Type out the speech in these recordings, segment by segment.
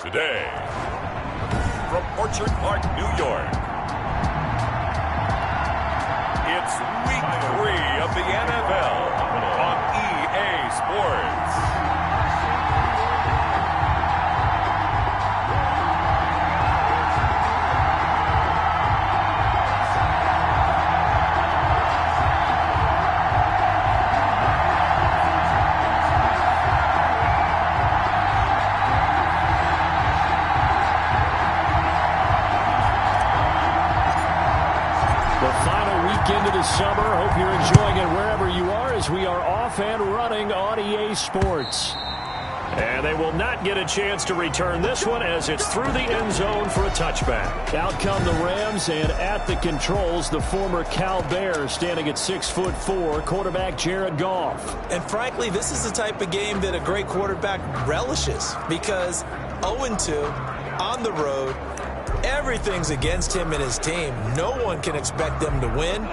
Today, from Orchard Park, New York, it's Week 3 of the NFL on EA Sports. Into the summer. Hope you're enjoying it wherever you are as we are off and running on EA Sports. And they will not get a chance to return this one as it's through the end zone for a touchback. Out come the Rams, and at the controls, the former Cal Bear standing at 6'4", quarterback Jared Goff. And frankly, this is the type of game that a great quarterback relishes because 0-2 on the road, everything's against him and his team. No one can expect them to win.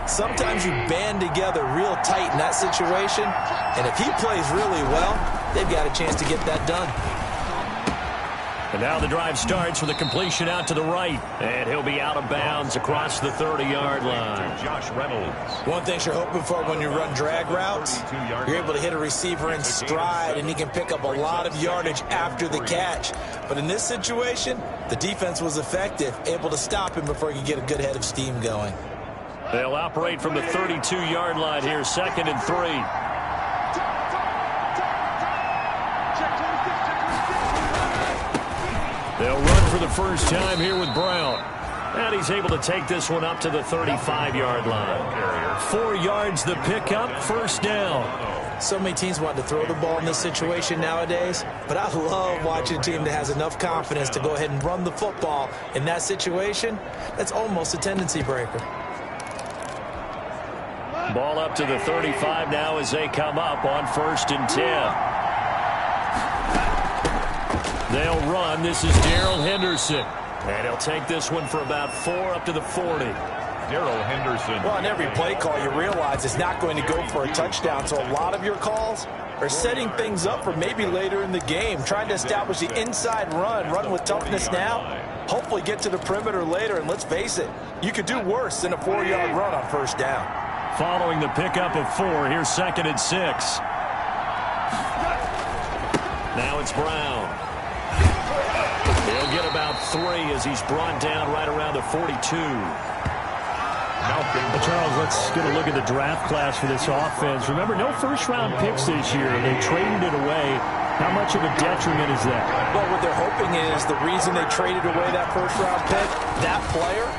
Sometimes you band together real tight in that situation, and if he plays really well, they've got a chance to get that done. And now the drive starts with a completion out to the right, and he'll be out of bounds across the 30-yard line. Josh Reynolds. One thing you're hoping for when you run drag routes, you're able to hit a receiver in stride, and he can pick up a lot of yardage after the catch. But in this situation, the defense was effective, able to stop him before he could get a good head of steam going. They'll operate from the 32-yard line here, 2nd and 3. They'll run for the first time here with Brown. And he's able to take this one up to the 35-yard line. 4 yards the pickup, first down. So many teams want to throw the ball in this situation nowadays, but I love watching a team that has enough confidence to go ahead and run the football. In that situation, that's almost a tendency breaker. Ball up to the 35 now as they come up on 1st and 10. They'll run. This is Darrell Henderson. And he'll take this one for about 4 up to the 40. Darrell Henderson. Well, on every play call, you realize it's not going to go for a touchdown. So a lot of your calls are setting things up for maybe later in the game, trying to establish the inside run with toughness now, hopefully get to the perimeter later. And let's face it, you could do worse than a 4-yard run on first down. Following the pickup of 4, here's 2nd and 6. Now it's Brown. He'll get about 3 as he's brought down right around the 42. Charles, let's get a look at the draft class for this offense. Remember, no first-round picks this year. They traded it away. How much of a detriment is that? Well, what they're hoping is the reason they traded away that first-round pick, that player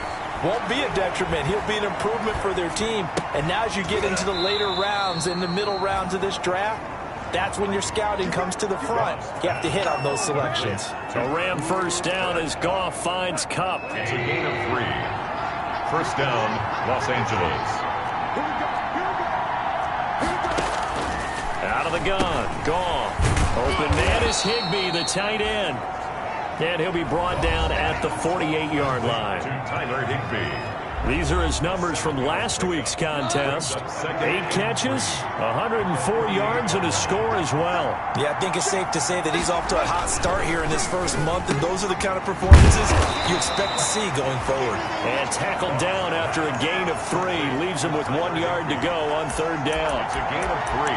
won't be a detriment. He'll be an improvement for their team. And now as you get into the later rounds, in the middle rounds of this draft, that's when your scouting comes to the front. You have to hit on those selections. A Ram first down as Goff finds Kupp. It's a gain of 3. First down, Los Angeles. Out of the gun, Goff. Open man is Higbee, the tight end. And he'll be brought down at the 48-yard line. To Tyler Higbee. These are his numbers from last week's contest. 8 catches, 104 yards, and a score as well. Yeah, I think it's safe to say that he's off to a hot start here in this first month, and those are the kind of performances you expect to see going forward. And tackled down after a gain of 3. Leaves him with 1 yard to go on 3rd down. It's a gain of 3.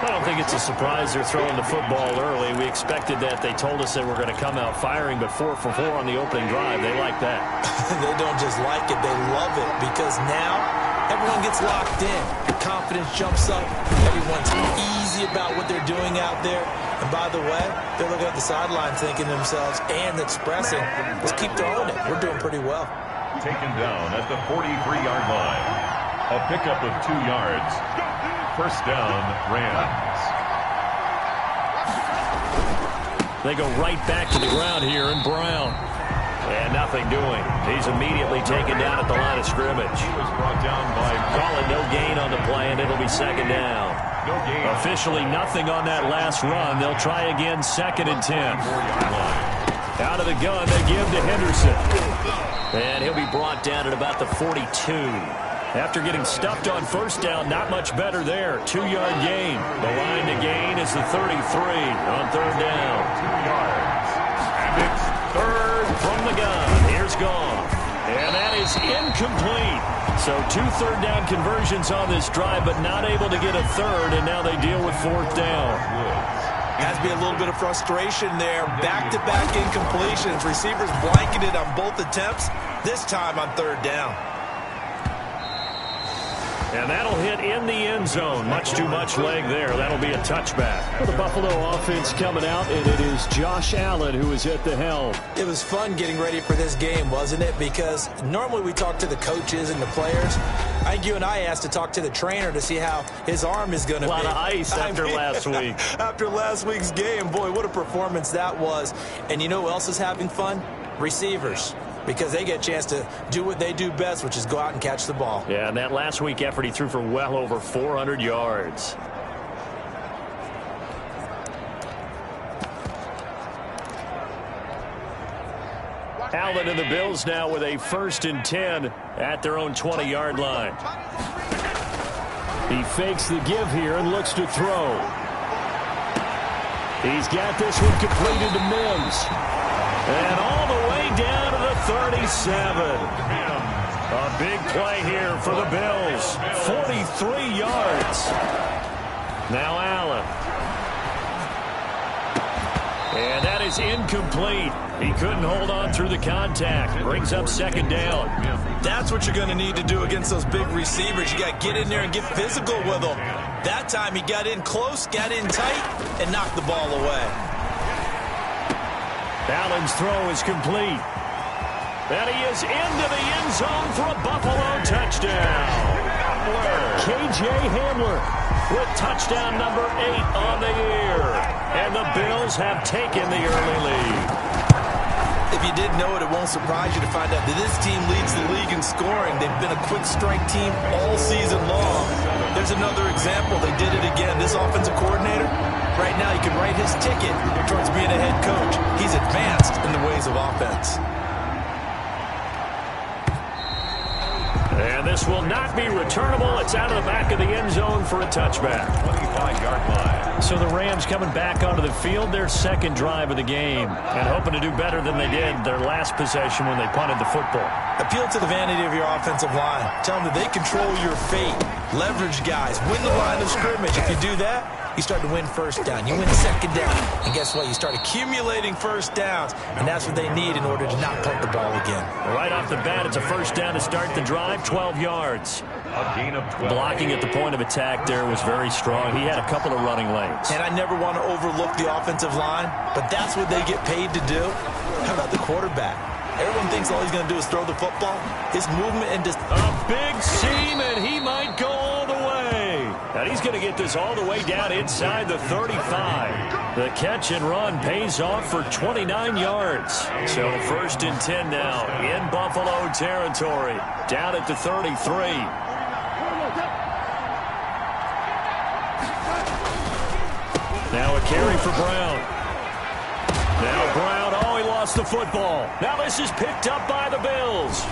I don't think it's a surprise they're throwing the football early. We expected that. They told us they were going to come out firing, but 4 for 4 on the opening drive. They like that. They don't just like it, they love it, because now everyone gets locked in. Confidence jumps up. Everyone's easy about what they're doing out there. And by the way, they're looking at the sideline thinking to themselves and expressing, let's keep throwing it. We're doing pretty well. Taken down at the 43-yard line. A pickup of 2 yards. First down, Rams. They go right back to the ground here, and Brown. And nothing doing. He's immediately taken down at the line of scrimmage. He was brought down by... Call it no gain on the play, and it'll be 2nd down. No gain. Officially nothing on that last run. They'll try again, 2nd and 10. Out of the gun, they give to Henderson. And he'll be brought down at about the 42. After getting stuffed on first down, not much better there. 2-yard gain. The line to gain is the 33 on 3rd down. 2 yards. incomplete. So 2 third-down conversions on this drive, but not able to get a third, and now they deal with 4th down. Has to be a little bit of frustration there. Back-to-back incompletions. Receivers blanketed on both attempts, this time on 3rd down. And that'll hit in the end zone. Much too much leg there. That'll be a touchback. For the Buffalo offense coming out, and it is Josh Allen who is at the helm. It was fun getting ready for this game, wasn't it? Because normally we talk to the coaches and the players. I think you and I asked to talk to the trainer to see how his arm is going to be. A lot of ice after last week. After last week's game, boy, what a performance that was. And you know who else is having fun? Receivers. Because they get a chance to do what they do best, which is go out and catch the ball. Yeah, and that last week effort, he threw for well over 400 yards. Allen and the Bills now with a 1st and 10 at their own 20-yard line. He fakes the give here and looks to throw. He's got this one completed to Mims. And all the way down to the 37. A big play here for the Bills. 43 yards. Now Allen. And that is incomplete. He couldn't hold on through the contact. Brings up 2nd down. That's what you're going to need to do against those big receivers. You got to get in there and get physical with them. That time he got in close, got in tight, and knocked the ball away. Allen's throw is complete. And he is into the end zone for a Buffalo touchdown. K.J. Hamler with touchdown number 8 on the year. And the Bills have taken the early lead. If you didn't know it, it won't surprise you to find out that this team leads the league in scoring. They've been a quick strike team all season long. There's another example. They did it again. This offensive coordinator, right now, he can write his ticket towards being a head coach. He's advanced in the ways of offense. And this will not be returnable. It's out of the back of the end zone for a touchback. 25-yard line. So the Rams coming back onto the field, their 2nd drive of the game, and hoping to do better than they did their last possession when they punted the football. Appeal to the vanity of your offensive line. Tell them that they control your fate. Leverage guys. Win the line of scrimmage. If you do that, you start to win 1st down. You win 2nd down. And guess what? You start accumulating 1st downs. And that's what they need in order to not punt the ball again. Right off the bat, it's a 1st down to start the drive, 12 yards. A gain of 12. Blocking at the point of attack there was very strong. He had a couple of running lanes. And I never want to overlook the offensive line, but that's what they get paid to do. How about the quarterback? Everyone thinks all he's going to do is throw the football. His movement and just a big seam, and he might go all the way. And he's going to get this all the way down inside the 35. The catch and run pays off for 29 yards. So 1st and 10 now in Buffalo territory. Down at the 33. Now a carry for Brown. Now Brown, he lost the football. Now this is picked up by the Bills.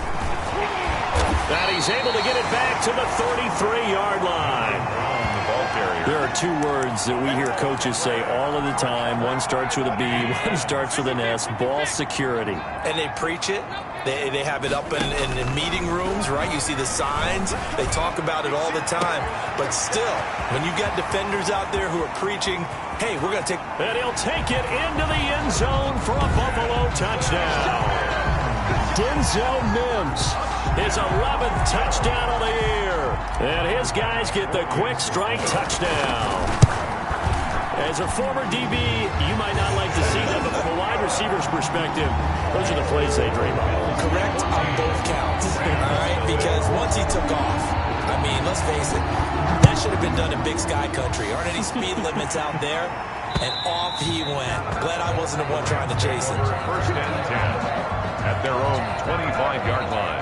And he's able to get it back to the 33-yard line. There are 2 words that we hear coaches say all of the time. One starts with a B, one starts with an S, ball security. And they preach it. They have it up in meeting rooms, right? You see the signs. They talk about it all the time. But still, when you got defenders out there who are preaching, hey, we're going to take... And he'll take it into the end zone for a Buffalo touchdown. Denzel Mims, his 11th touchdown of the year. And his guys get the quick strike touchdown. As a former DB, you might not like to see that, but from a wide receiver's perspective, those are the plays they dream of. Correct on both counts, all right? Because once he took off, I mean, let's face it, that should have been done in Big Sky Country. Aren't any speed limits out there? And off he went. Glad I wasn't the one trying to chase him. 1st and 10 at their own 25-yard line.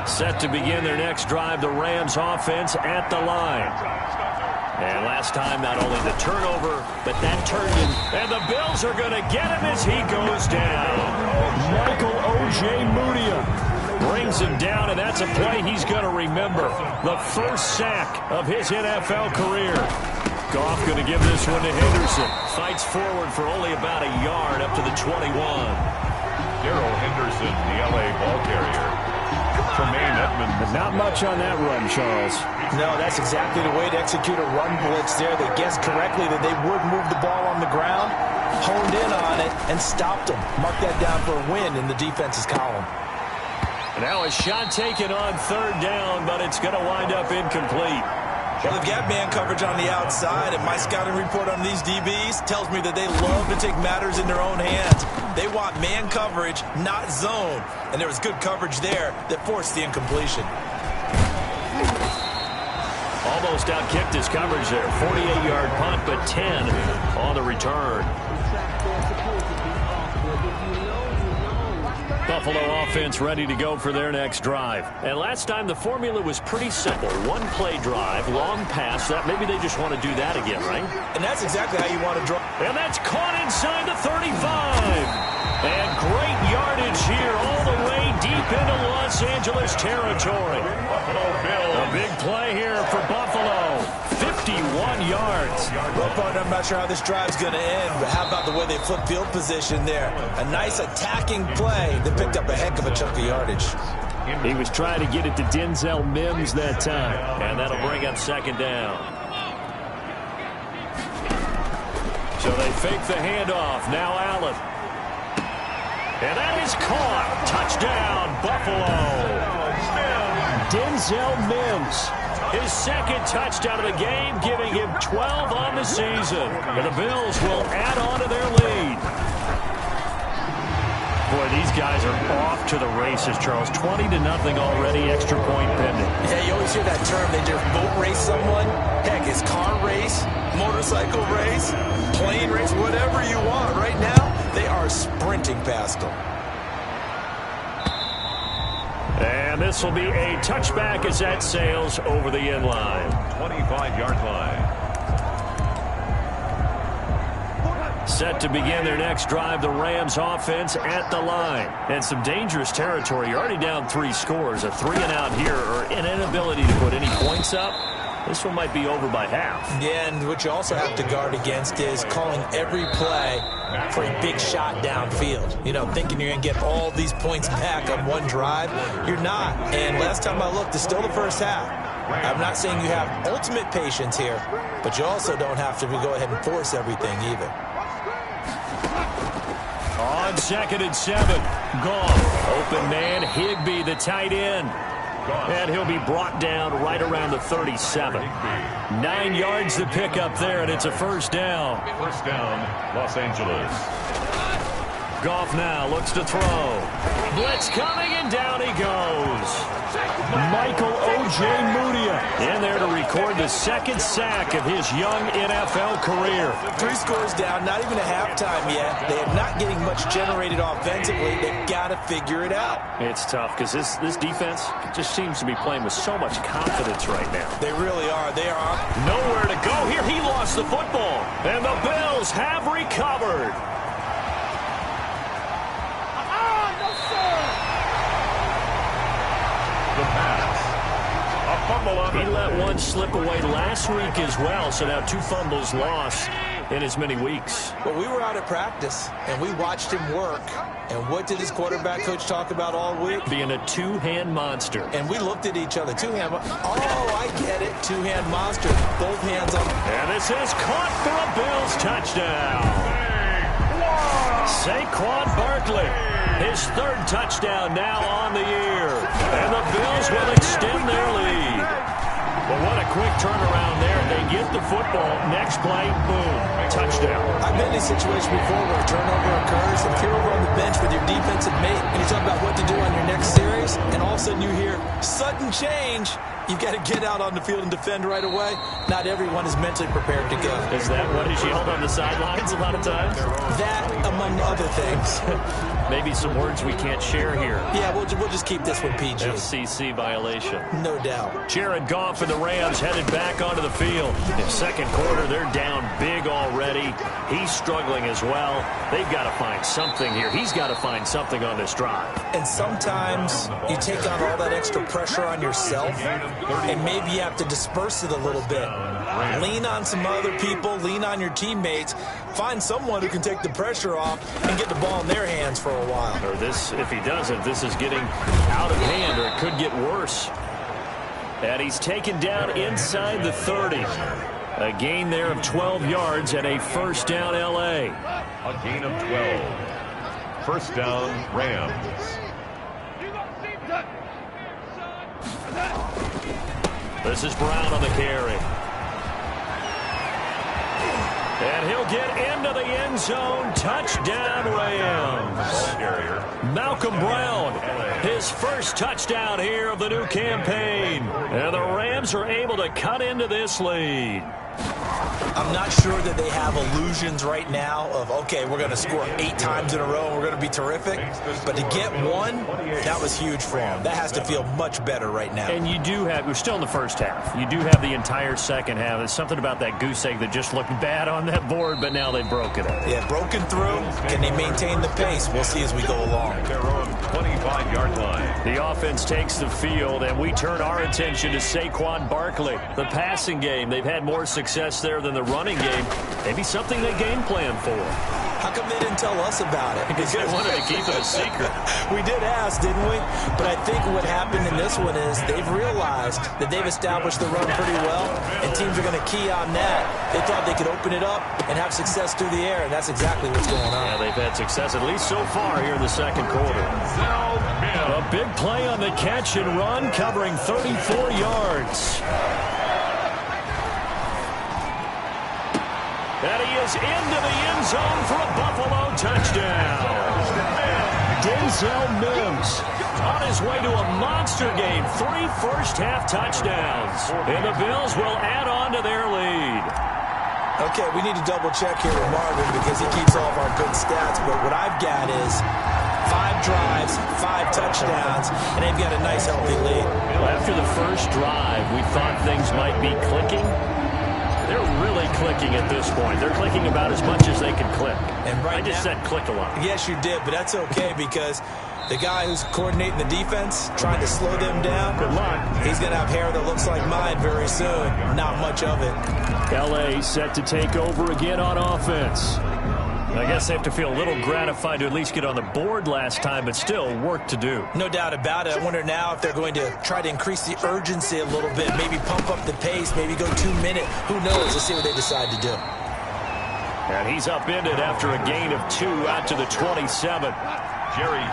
Set to begin their next drive, the Rams offense at the line. And last time, not only the turnover, but that turned in. And the Bills are going to get him as he goes down. Michael O.J. Mudia brings him down, and that's a play he's going to remember. The first sack of his NFL career. Goff going to give this one to Henderson. Fights forward for only about a yard up to the 21. Darrell Henderson, the L.A. ball carrier. But not much on that run, Charles. No, that's exactly the way to execute a run blitz there. They guessed correctly that they would move the ball on the ground, honed in on it, and stopped them. Mark that down for a win in the defense's column. Now a shot taken on third down, but it's going to wind up incomplete. Well, they've got man coverage on the outside, and my scouting report on these DBs tells me that they love to take matters in their own hands. They want man coverage, not zone. And there was good coverage there that forced the incompletion. Almost outkicked his coverage there. 48-yard punt, but 10 on the return. Buffalo offense ready to go for their next drive. And last time the formula was pretty simple. One play drive, long pass. That maybe they just want to do that again, right? And that's exactly how you want to draw. And that's caught inside the 35. And great yardage here all the way deep into Los Angeles territory. A big play here for Buffalo. 51 yards. Well, partner, I'm not sure how this drive's going to end, but how about the way they flip field position there? A nice attacking play that picked up a heck of a chunk of yardage. He was trying to get it to Denzel Mims that time, and that'll bring up second down. So they fake the handoff. Now Allen. And that is caught. Touchdown, Buffalo. Denzel Mims. His second touchdown of the game, giving him 12 on the season. And the Bills will add on to their lead. Boy, these guys are off to the races, Charles. 20-0 already, extra point pending. Yeah, you always hear that term. They just boat race someone. Heck, it's car race, motorcycle race, plane race, whatever you want. Right now, they are sprinting past them. And this will be a touchback as that sails over the end line. 25-yard line. Set to begin their next drive, the Rams offense at the line. And some dangerous territory. You're already down 3 scores. A 3-and-out here or an inability to put any points up. This one might be over by half. Yeah, and what you also have to guard against is calling every play for a big shot downfield. You know, thinking you're going to get all these points back on one drive. You're not. And last time I looked, it's still the first half. I'm not saying you have ultimate patience here, but you also don't have to go ahead and force everything either. On 2nd and 7, Goff. Open man, Higbee, the tight end. And he'll be brought down right around the 37. 9 yards to pick up there, and it's a first down. First down, Los Angeles. Goff now looks to throw. Blitz coming, and down he goes. Michael O.J. Mudia in there to record the second sack of his young NFL career. 3 scores down, not even a halftime yet. They are not getting much generated offensively. They've got to figure it out. It's tough because this defense just seems to be playing with so much confidence right now. They really are. They are. Nowhere to go here. He lost the football. And the Bills have recovered. The pass. A fumble on He let one slip away last week as well, so now 2 fumbles lost in as many weeks. Well, we were out at practice, and we watched him work. And what did his quarterback coach talk about all week? Being a 2-hand monster. And we looked at each other. 2-hand. Oh, I get it. 2-hand monster. Both hands on. And this is caught for a Bills touchdown. Saquon Barkley. His 3rd touchdown now on the year. And the Bills will extend their lead. But what a quick turnaround there. They get the football. Next play, boom, touchdown. I've been in a situation before where a turnover occurs, and if you're over on the bench with your defensive mate, and you talk about what to do on your next series, and all of a sudden you hear sudden change, you've got to get out on the field and defend right away. Not everyone is mentally prepared to go. Is that what is yelled on the sidelines a lot of times? That, among other things. Maybe some words we can't share here. Yeah, we'll just keep this one PG. FCC violation. No doubt. Jared Goff and the Rams headed back onto the field. In second quarter, they're down big already. He's struggling as well. They've got to find something here. He's got to find something on this drive. And sometimes you take on all that extra pressure on yourself, and maybe you have to disperse it a little bit. Lean on some other people. Lean on your teammates. Find someone who can take the pressure off and get the ball in their hands for a a while. Or this, if he doesn't, this is getting out of hand, or it could get worse. And he's taken down inside the 30. A gain there of 12 yards and a first down, L.A. A gain of 12. First down, Rams. This is Brown on the carry. And he'll get into the end zone. Touchdown, Rams. Malcolm Brown, his first touchdown here of the new campaign. And the Rams are able to cut into this lead. I'm not sure that they have illusions right now of, okay, we're going to score 8 times in a row and we're going to be terrific. But to get one, that was huge for them. That has to feel much better right now. And you do have, we're still in the first half. You do have the entire second half. There's something about that goose egg that just looked bad on that board, but now they've broken it. Yeah, broken through. Can they maintain the pace? We'll see as we go along. Their own 25-yard line. The offense takes the field, and we turn our attention to Saquon Barkley. The passing game, they've had more success there than the running game. Maybe something they game plan for. How come they didn't tell us about it? Because they wanted to keep it a secret. We did ask, didn't we? But I think what happened in this one is they've realized that they've established the run pretty well, and teams are going to key on that. They thought they could open it up and have success through the air, and that's exactly what's going on. Yeah, they've had success, at least so far here in the second quarter. A big play on the catch and run, covering 34 yards. And he is into the end zone for a Buffalo touchdown. Denzel Mims on his way to a monster game. 3 first-half touchdowns. And the Bills will add on to their lead. Okay, we need to double-check here with Marvin because he keeps all of our good stats. But what I've got is 5 drives, 5 touchdowns, and they've got a nice, healthy lead. Well, after the first drive, we thought things might be clicking. They're really clicking at this point. They're clicking about as much as they can click. And right I just said click a lot. Yes, you did, but that's okay because the guy who's coordinating the defense, trying to slow them down, good luck. He's going to have hair that looks like mine very soon. Not much of it. L.A. set to take over again on offense. I guess they have to feel a little gratified to at least get on the board last time, but still work to do. No doubt about it. I wonder now if they're going to try to increase the urgency a little bit, maybe pump up the pace, maybe go 2-minute. Who knows? Let's see what they decide to do. And he's upended after a gain of 2 out to the 27.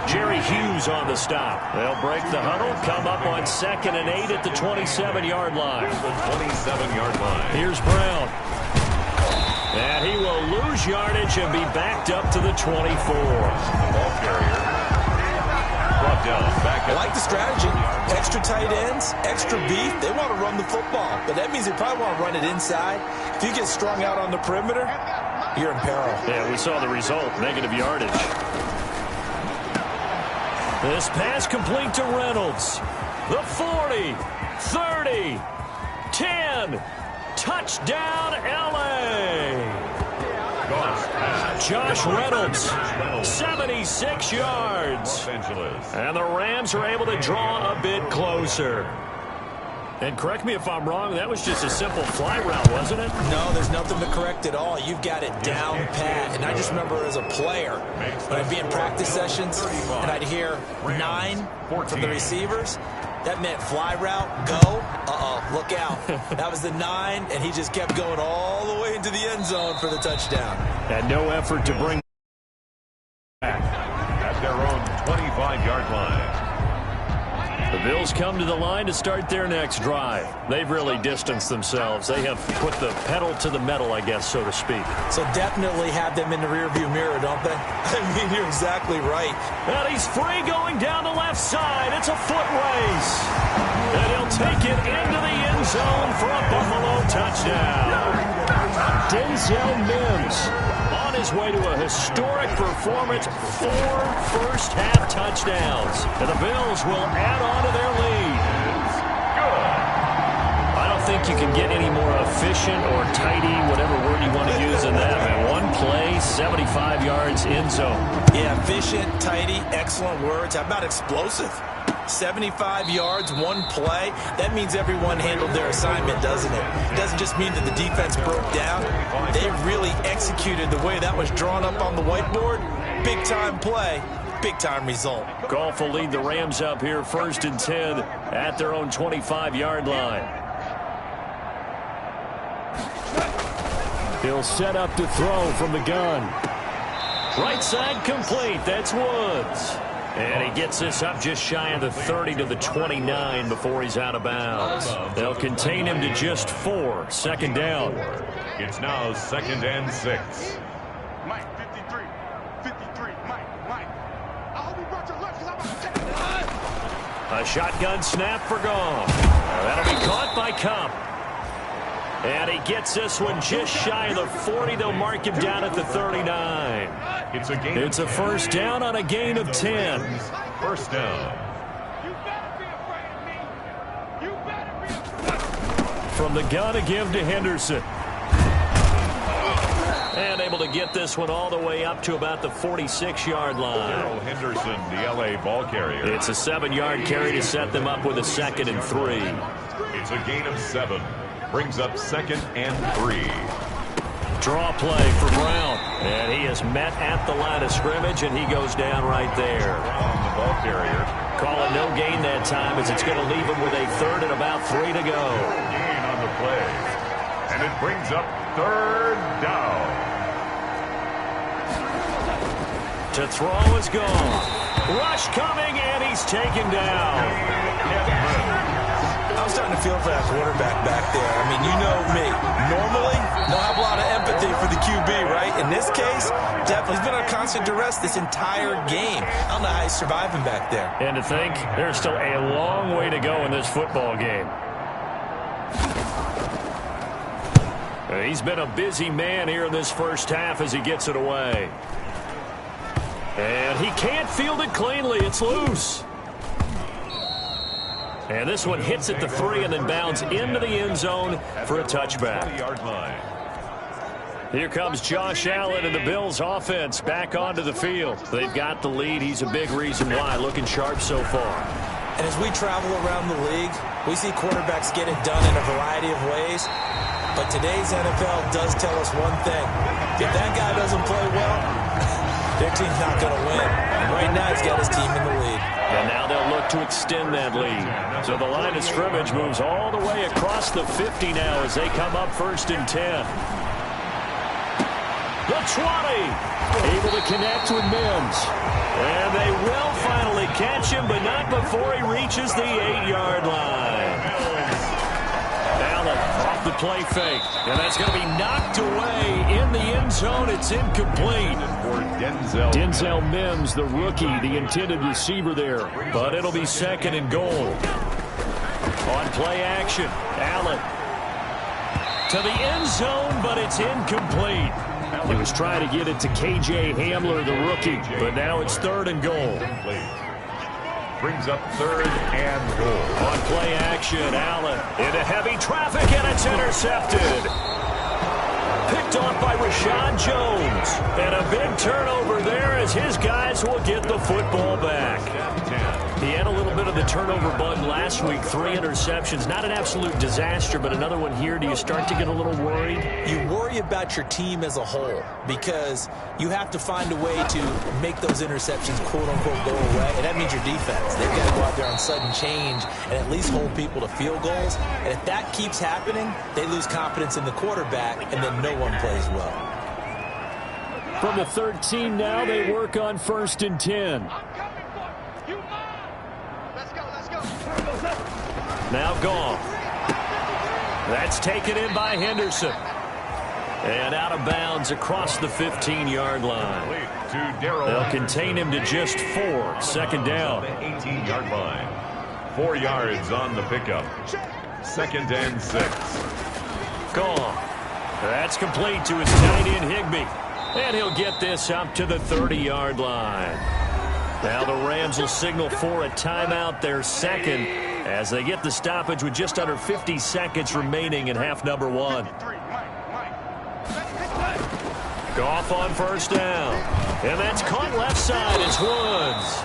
Jerry Hughes on the stop. They'll break the huddle, come up on 2nd and 8 at the 27-yard line. The 27-yard line. Here's Brown. And he will lose yardage and be backed up to the 24. Ball carrier. Brought down. Back I like the strategy. Extra tight ends, extra beef. They want to run the football, but that means they probably want to run it inside. If you get strung out on the perimeter, you're in peril. Yeah, we saw the result, negative yardage. This pass complete to Reynolds. The 40, 30, 10. Touchdown, L.A. Josh Reynolds, 76 yards. And the Rams are able to draw a bit closer. And correct me if I'm wrong, that was just a simple fly route, wasn't it? No, there's nothing to correct at all. You've got it down pat. And I just remember as a player, when I'd be in practice sessions and I'd hear 9 from the receivers, that meant fly route, go, look out. That was the 9, and he just kept going all the way into the end zone for the touchdown. And no effort to bring back at their own 25-yard line. The Bills come to the line to start their next drive. They've really distanced themselves. They have put the pedal to the metal, I guess, so to speak. So definitely have them in the rearview mirror, don't they? I mean, you're exactly right. And he's free going down the left side. It's a foot race. And he'll take it into the end zone for a Buffalo touchdown. Denzel Mims on his way to a historic performance, 4 first-half touchdowns. And the Bills will add on to their lead. I don't think you can get any more efficient or tidy, whatever word you want to use in that. Man, one play, 75 yards, end zone. Yeah, efficient, tidy, excellent words. How about explosive? 75 yards, one play. That means everyone handled their assignment, doesn't it? It doesn't just mean that the defense broke down. They really executed the way that was drawn up on the whiteboard. Big-time play. big-time result. Goff will lead the Rams up here 1st and 10 at their own 25-yard line. He'll set up to throw from the gun. Right side complete. That's Woods. And he gets this up just shy of the 30 to the 29 before he's out of bounds. They'll contain him to just 4. 2nd down. It's now 2nd and 6. Mike, 53. 53. Mike. I hope you brought your lunch because I'm about to take it. A shotgun snap for Goff. That'll be caught by Cup. And he gets this one just shy of the 40. They'll mark him down at the 39. It's a gain. It's a 1st down on a gain of 10. 1st down. You better be afraid of me. You better be afraid. From the gun to give to Henderson. And able to get this one all the way up to about the 46-yard line. Darrell Henderson, the L.A. ball carrier. It's a 7-yard carry to set them up with a 2nd and 3. It's a gain of 7. Brings up 2nd and 3. Draw play for Brown. And he is met at the line of scrimmage, and he goes down right there. On the ball carrier. Call it no gain that time, as it's going to leave him with a 3rd and about 3 to go. Gain on the play. And it brings up 3rd down. To throw is gone. Rush coming, and he's taken down. I'm starting to feel for that quarterback back there. I mean, you know me. Normally, they'll have a lot of empathy for the QB, right? In this case, definitely. He's been under constant duress this entire game. I don't know how he's surviving back there. And to think, there's still a long way to go in this football game. He's been a busy man here in this 1st half as he gets it away. And he can't field it cleanly. It's loose. And this one hits at the 3 and then bounds into the end zone for a touchback. 20-yard line. Here comes Josh Allen and the Bills offense back onto the field. They've got the lead. He's a big reason why. Looking sharp so far. And as we travel around the league, we see quarterbacks get it done in a variety of ways. But today's NFL does tell us one thing. If that guy doesn't play well, their team's not going to win. And right now, he's got his team in the lead. And now they'll look to extend that lead. So the line of scrimmage moves all the way across the 50 now as they come up 1st and 10. The 20. Able to connect with Mims. And they will finally catch him, but not before he reaches the 8-yard line. Allen off the play fake. And that's going to be knocked away in the end zone. It's incomplete. For Denzel Mims, the rookie, the intended receiver there. But it'll be 2nd and goal. On play action, Allen to the end zone, but it's incomplete. He was trying to get it to K.J. Hamler, the rookie, but now it's 3rd and goal. Brings up 3rd and goal. On play action, Allen into heavy traffic, and it's intercepted. Picked off by Rashad Jones. And a big turnover there as his guys will get the football back. He had a little bit of the turnover bug last week. 3 interceptions. Not an absolute disaster, but another one here. Do you start to get a little worried? You worry about your team as a whole because you have to find a way to make those interceptions, quote-unquote, go away. And that means your defense. They've got to go out there on sudden change and at least hold people to field goals. And if that keeps happening, they lose confidence in the quarterback, and then no one plays well. From the 13 now, they work on 1st and 10. Now Goff. That's taken in by Henderson. And out of bounds across the 15-yard line. They'll contain him to just 4. 2nd down. 18-yard line. 4 yards on the pickup. 2nd and 6. Goff. That's complete to his tight end Higbee. And he'll get this up to the 30-yard line. Now the Rams will signal for a timeout, their 2nd, as they get the stoppage with just under 50 seconds remaining in half number 1. Goff on 1st down. And that's caught left side. It's Woods.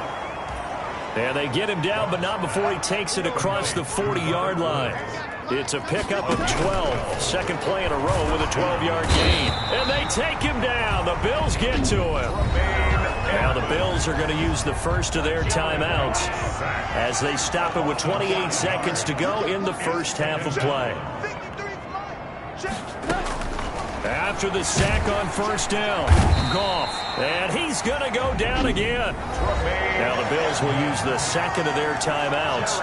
And they get him down, but not before he takes it across the 40-yard line. It's a pickup of 12. Second play in a row with a 12-yard gain. And they take him down. The Bills get to him. Now the Bills Bills are going to use the first of their timeouts as they stop it with 28 seconds to go in the first half of play. After the sack on first down, Goff, and he's going to go down again. Now the Bills will use the second of their timeouts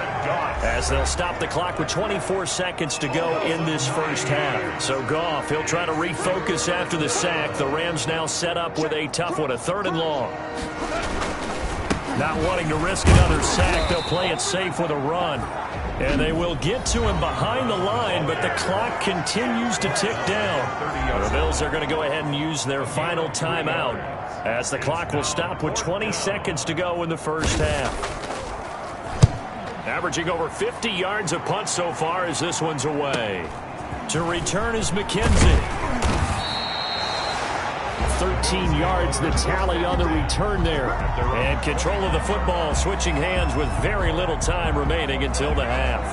as they'll stop the clock with 24 seconds to go in this first half. So Goff, he'll try to refocus after the sack. The Rams now set up with a tough one, a 3rd and long. Not wanting to risk another sack, they'll play it safe with a run. And they will get to him behind the line, but the clock continues to tick down. The Bills are going to go ahead and use their final timeout as the clock will stop with 20 seconds to go in the first half. Averaging over 50 yards a punt so far as this one's away. To return is McKenzie. 13 yards the tally on the return there. And control of the football switching hands with very little time remaining until the half.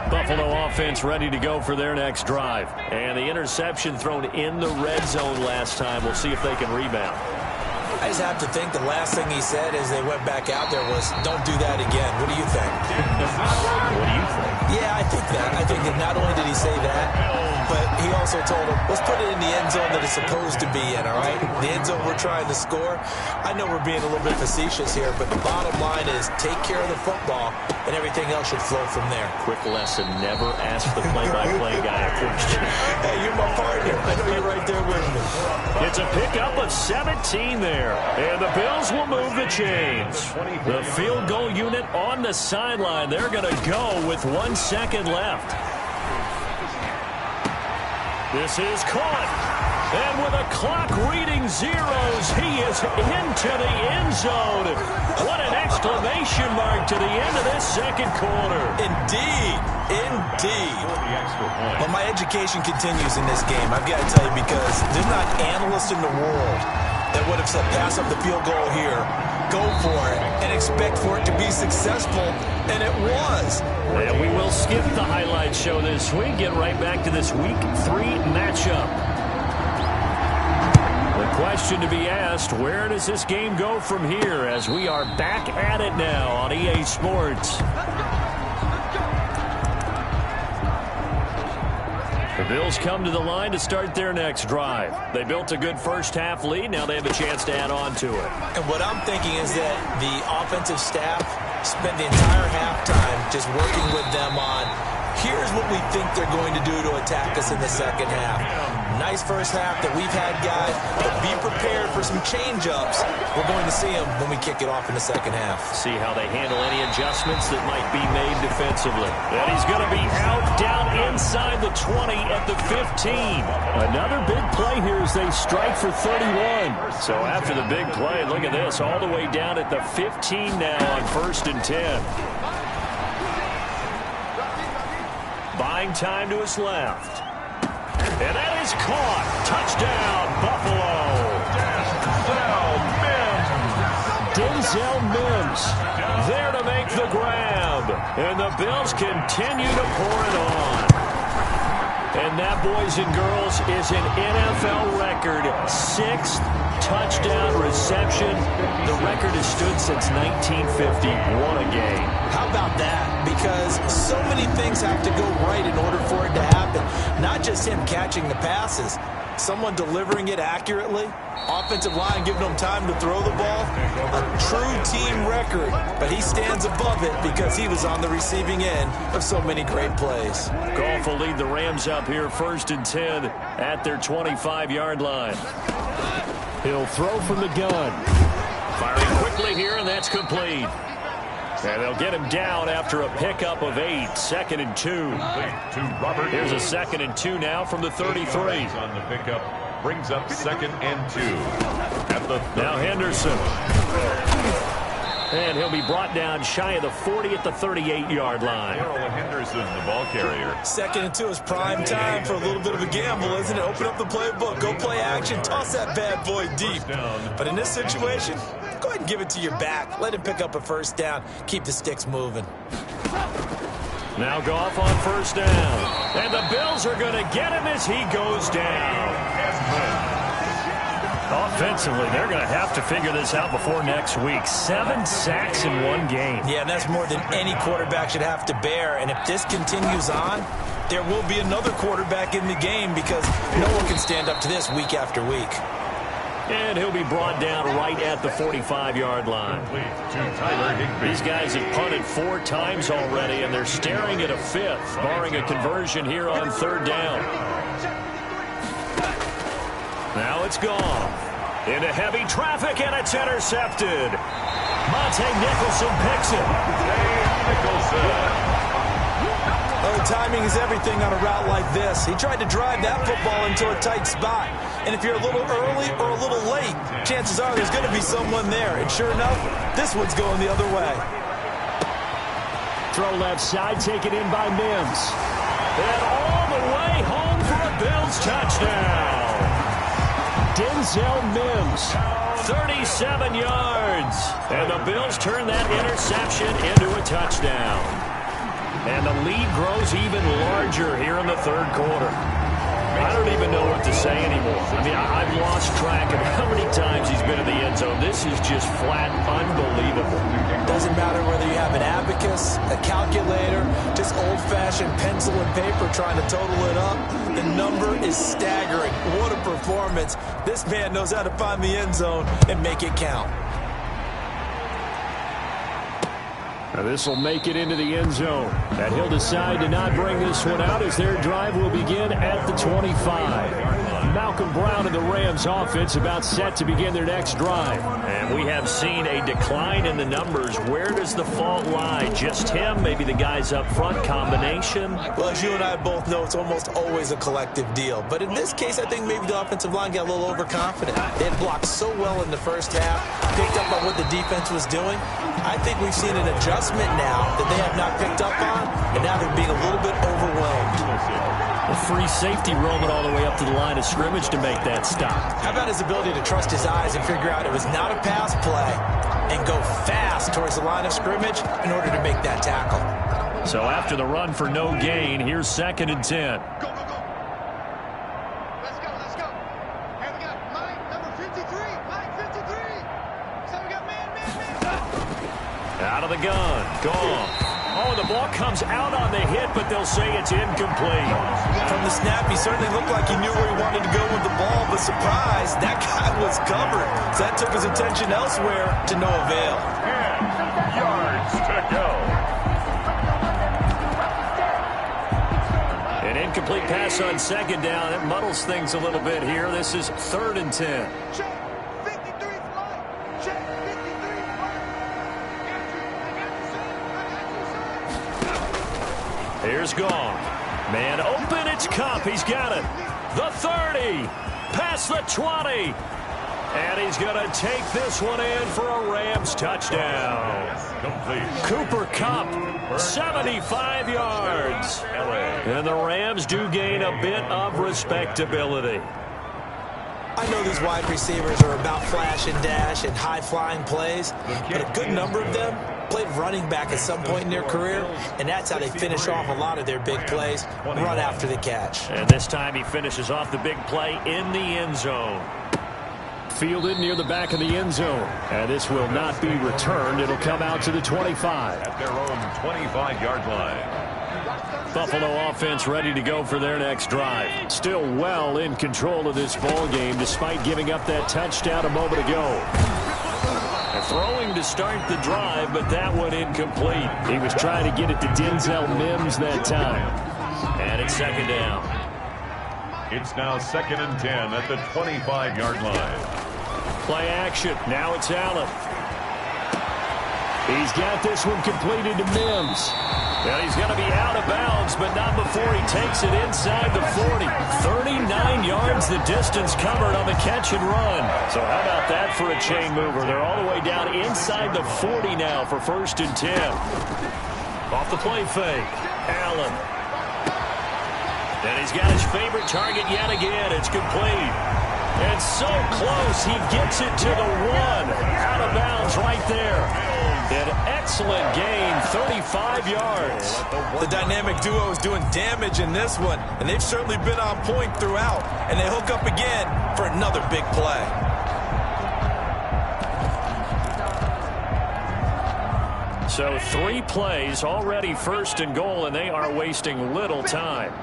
Buffalo offense ready to go for their next drive. And the interception thrown in the red zone last time. We'll see if they can rebound. I just have to think the last thing he said as they went back out there was, don't do that again. What do you think? What do you think? Yeah, I think that. I think that not only did he say that, but he also told him, let's put it in the end zone that it's supposed to be in, all right? The end zone we're trying to score. I know we're being a little bit facetious here, but the bottom line is take care of the football, and everything else should flow from there. Quick lesson, never ask the play-by-play guy a question. Hey, you're my partner. I know you're right there with me. It's a pickup of 17 there, and the Bills will move the chains. The field goal unit on the sideline. They're going to go with 1 second left. This is caught. And with a clock reading zeros, he is into the end zone. What an exclamation mark to the end of this second quarter. Indeed. Indeed. But my education continues in this game. I've got to tell you, because there's not analysts in the world that would have said pass up the field goal here, go for it, and expect for it to be successful, and it was. And we will skip the highlight show this week, get right back to this Week 3 matchup. The question to be asked, where does this game go from here as we are back at it now on EA Sports? The Bills come to the line to start their next drive. They built a good first half lead. Now they have a chance to add on to it. And what I'm thinking is that the offensive staff spent the entire halftime just working with them on, here's what we think they're going to do to attack us in the second half. Nice first half that we've had, guys, but be prepared for some change-ups. We're going to see them when we kick it off in the second half. See how they handle any adjustments that might be made defensively. And he's going to be out down inside the 20 at the 15. Another big play here as they strike for 31. So after the big play, look at this, all the way down at the 15 now on 1st and 10. Buying time to his left. And that is caught. Touchdown, Buffalo. Denzel Mims there to make the grab. And the Bills continue to pour it on. And that, boys and girls, is an NFL record. 6th touchdown reception. The record has stood since 1950. What a game. How about that? Because so many things have to go right in order for it to happen. Not just him catching the passes, someone delivering it accurately, offensive line giving them time to throw the ball. A true team record, but he stands above it because he was on the receiving end of so many great plays. Goff will lead the Rams up here 1st and 10 at their 25-yard line. He'll throw from the gun. Firing quickly here, and that's complete. And they'll get him down after a pickup of 8. 2nd and 2. Here's a 2nd and 2 now from the 33. On the pickup brings up 2nd and 2. At the now Henderson. And he'll be brought down shy of the 40 at the 38-yard line. Henderson, the ball carrier. 2nd and 2 is prime time for a little bit of a gamble, isn't it? Open up the playbook, go play action, toss that bad boy deep. But in this situation, go ahead and give it to your back. Let him pick up a first down. Keep the sticks moving. Now Goff on 1st down. And the Bills are going to get him as he goes down. Defensively, they're going to have to figure this out before next week. 7 sacks in one game. Yeah, and that's more than any quarterback should have to bear. And if this continues on, there will be another quarterback in the game because no one can stand up to this week after week. And he'll be brought down right at the 45-yard line. These guys have punted 4 times already, and they're staring at a 5th, barring a conversion here on 3rd down. Now it's gone. Into heavy traffic, and it's intercepted. Monte Nicholson picks it. Oh, timing is everything on a route like this. He tried to drive that football into a tight spot. And if you're a little early or a little late, chances are there's going to be someone there. And sure enough, this one's going the other way. Throw left side, taken in by Mims. And all the way home for a Bills touchdown. Denzel Mims. 37 yards. And the Bills turn that interception into a touchdown. And the lead grows even larger here in the 3rd quarter. I don't even know what to say anymore. I mean, I've lost track of how many times he's been in the end zone. This is just flat unbelievable. Doesn't matter whether you have an abacus, a calculator, just old-fashioned pencil and paper trying to total it up. The number is staggering. What a performance. This man knows how to find the end zone and make it count. Now this will make it into the end zone. And he'll decide to not bring this one out as their drive will begin at the 25. Malcolm Brown and the Rams offense about set to begin their next drive. And we have seen a decline in the numbers. Where does the fault lie? Just him? Maybe the guys up front? Combination? Well, as you and I both know, it's almost always a collective deal. But in this case, I think maybe the offensive line got a little overconfident. They had blocked so well in the first half, picked up on what the defense was doing. I think we've seen an adjustment now that they have not picked up on, and now they're being a little bit overwhelmed. A free safety roaming all the way up to the line of scrimmage to make that stop. How about his ability to trust his eyes and figure out it was not a pass play and go fast towards the line of scrimmage in order to make that tackle? So after the run for no gain, here's 2nd and 10. Go, go, go. Let's go, let's go. Here we got Mike, number 53. Mike, 53. So we got man. Out of the gun. Gone. Oh, the ball comes out on the hit, but they'll say it's incomplete. From the snap, he certainly looked like he knew where he wanted to go with the ball, but surprise, that guy was covered. So that took his attention elsewhere to no avail. 10 yards to go. An incomplete pass on 2nd down. It muddles things a little bit here. This is 3rd and 10. Check. 53 flight. Check. 53 flight. Here's Gong. Man open, it's Cup. He's got it. The 30. Past the 20. And he's going to take this one in for a Rams touchdown. Complete. Cooper Kupp, 75 yards. And the Rams do gain a bit of respectability. I know these wide receivers are about flash and dash and high-flying plays, but a good number of them played running back at some point in their career, and that's how they finish off a lot of their big plays, run after the catch. And this time he finishes off the big play in the end zone. Fielded near the back of the end zone. And this will not be returned. It'll come out to the 25. At their own 25-yard line. Buffalo offense ready to go for their next drive. Still well in control of this ball game despite giving up that touchdown a moment ago. Throwing to start the drive, but that one incomplete. He was trying to get it to Denzel Mims that time. And it's 2nd down. It's now 2nd and 10 at the 25-yard line. Play action. Now it's Allen. He's got this one completed to Mims. Well, he's going to be out of bounds, but not before he takes it inside the 40. 39 yards the distance covered on the catch and run. So how about that for a chain mover? They're all the way down inside the 40 now for 1st and 10. Off the play fake. Allen. And he's got his favorite target yet again. It's complete. And so close, he gets it to the 1. Out of bounds right there. An excellent gain, 35 yards. The dynamic duo is doing damage in this one, and they've certainly been on point throughout. And they hook up again for another big play. So 3 plays already first and goal, and they are wasting little time.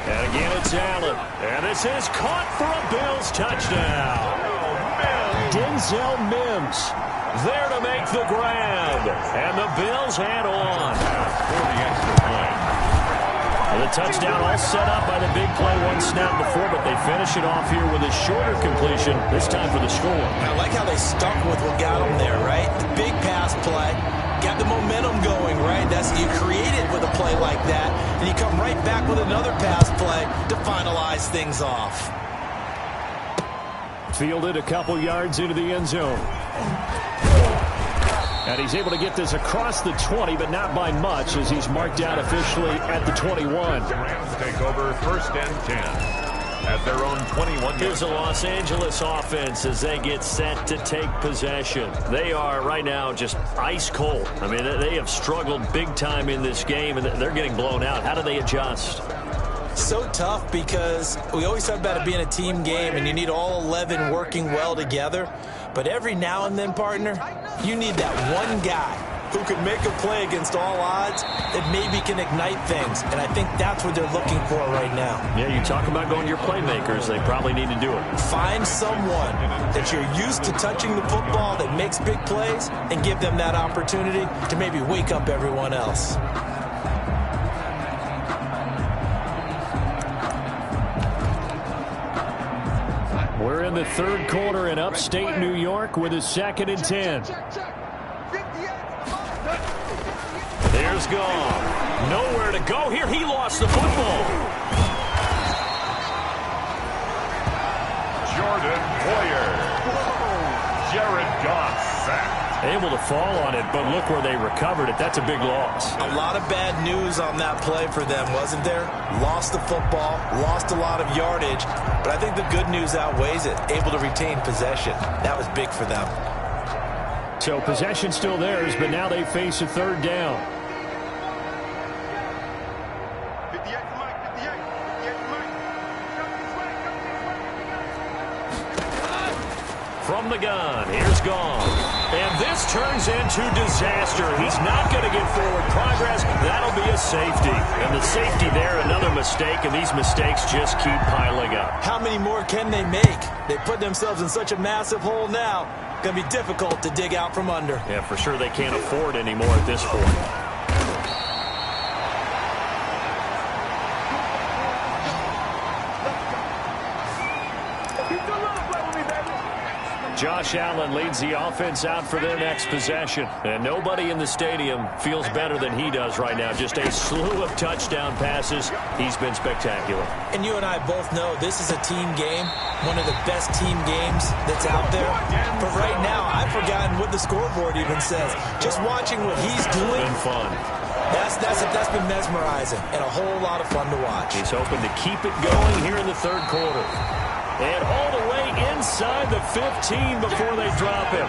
And again, it's Allen. And this is caught for a Bills touchdown. Denzel Mims there to make the grab. And the Bills head on. For the extra point. And the touchdown all set up by the big play one snap before, but they finish it off here with a shorter completion, this time for the score. I like how they stuck with what got them there, right? The big pass play. Got the momentum going, right? That's you create it with a play like that, and you come right back with another pass play to finalize things off. Fielded a couple yards into the end zone. And he's able to get this across the 20, but not by much, as he's marked out officially at the 21. The Rams take over 1st and 10 at their own 21. Here's the Los Angeles offense as they get set to take possession. They are right now just ice cold. I mean, they have struggled big time in this game, and they're getting blown out. How do they adjust? So tough, because we always talk about it being a team game, and you need all 11 working well together. But every now and then, partner, you need that one guy who could make a play against all odds that maybe can ignite things. And I think that's what they're looking for right now. Yeah, you talk about going to your playmakers. They probably need to do it. Find someone that you're used to touching the football that makes big plays and give them that opportunity to maybe wake up everyone else. We're in the 3rd quarter in upstate New York with a 2nd and 10. There's Goff. Nowhere to go here. He lost the football. Jordan Poyer. Jared Goff sacked. Able to fall on it, but look where they recovered it. That's a big loss. A lot of bad news on that play for them, wasn't there? Lost the football, lost a lot of yardage, but I think the good news outweighs it. Able to retain possession. That was big for them. So possession still theirs, but now they face a 3rd down. 58 for Mike, 58 for Mike. From the gun, here's Goff. And this turns into disaster. He's not going to get forward progress. That'll be a safety. And the safety there, another mistake, and these mistakes just keep piling up. How many more can they make? They put themselves in such a massive hole now. Going to be difficult to dig out from under. Yeah, for sure they can't afford anymore at this point. Josh Allen leads the offense out for their next possession. And nobody in the stadium feels better than he does right now. Just a slew of touchdown passes. He's been spectacular. And you and I both know this is a team game, one of the best team games that's out there. But right now, I've forgotten what the scoreboard even says. Just watching what he's doing. It's been fun. That's been mesmerizing and a whole lot of fun to watch. He's hoping to keep it going here in the 3rd quarter. And all the way inside the 15 before they drop him.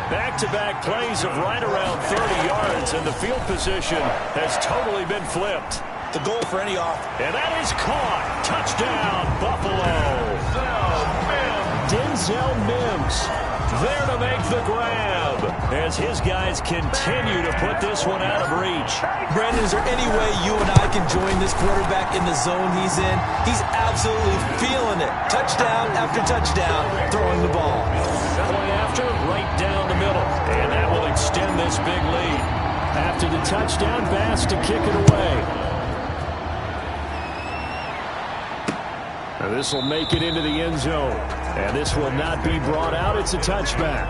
Back-to-back plays of right around 30 yards, and the field position has totally been flipped. The goal for any offense. And that is caught. Touchdown, Buffalo. Denzel Mims there to make the grab as his guys continue to put this one out of reach. Brandon, is there any way you and I can join this quarterback in the zone he's in? He's absolutely feeling it. Touchdown after touchdown, throwing the ball. Going after, right down the middle. And that will extend this big lead. After the touchdown pass to kick it away. Now this will make it into the end zone. And this will not be brought out. It's a touchback.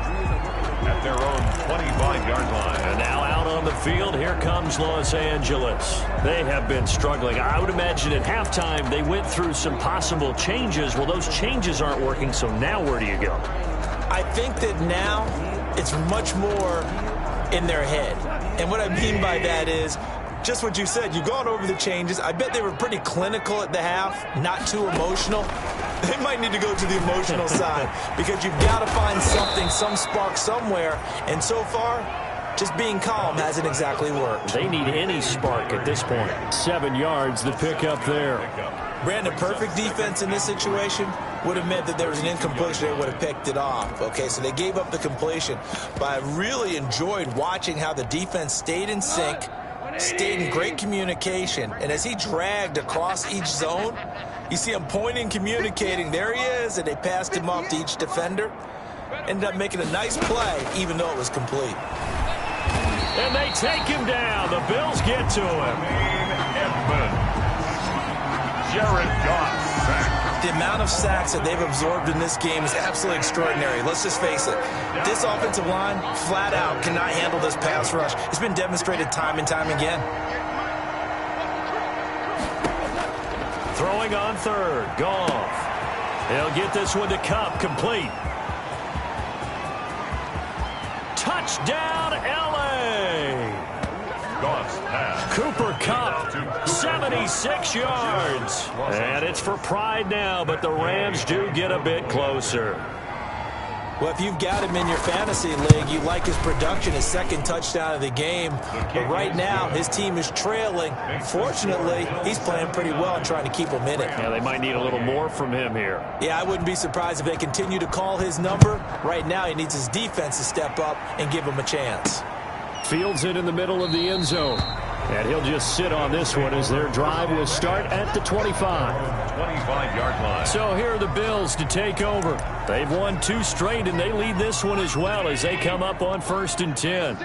At their own 25-yard line. And now out on the field, here comes Los Angeles. They have been struggling. I would imagine at halftime they went through some possible changes. Well, those changes aren't working, so now where do you go? I think that now it's much more in their head. And what I mean by that is just what you said. You've gone over the changes. I bet they were pretty clinical at the half, not too emotional. They might need to go to the emotional side because you've got to find something, some spark somewhere. And so far, just being calm hasn't exactly worked. They need any spark at this point. 7 yards, the pickup there. Brandon, perfect defense in this situation. would have meant that there was an incompletion. They would have picked it off. Okay, so they gave up the completion. But I really enjoyed watching how the defense stayed in sync, stayed in great communication. And as he dragged across each zone, you see him pointing, communicating. There he is, and they passed him off to each defender. Ended up making a nice play, even though it was complete. And they take him down. The Bills get to him. Jared Goff sacked. The amount of sacks that they've absorbed in this game is absolutely extraordinary. Let's just face it. This offensive line, flat out, cannot handle this pass rush. It's been demonstrated time and time again. Throwing on third. Goff. He'll get this one to Kupp, complete. Touchdown, L.A. Goff's pass. Cooper Kupp, 76 yards. And it's for pride now, but the Rams do get a bit closer. Well, if you've got him in your fantasy league, you like his production, his second touchdown of the game. But right now, his team is trailing. Fortunately, he's playing pretty well and trying to keep them in it. Yeah, they might need a little more from him here. Yeah, I wouldn't be surprised if they continue to call his number. Right now, he needs his defense to step up and give him a chance. Fields it in the middle of the end zone. And he'll just sit on this one as their drive will start at the 25. 25-yard line. So here are the Bills to take over. They've won 2 straight, and they lead this one as well as they come up on 1st and 10.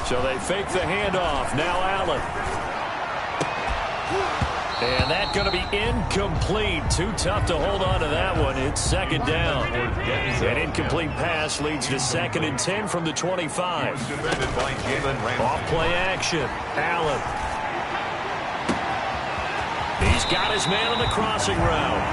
So they fake the handoff. Now Allen. And that's going to be incomplete. Too tough to hold on to that one. It's second down. An incomplete pass leads to 2nd and 10 from the 25. Off play action. Allen. He's got his man on the crossing route.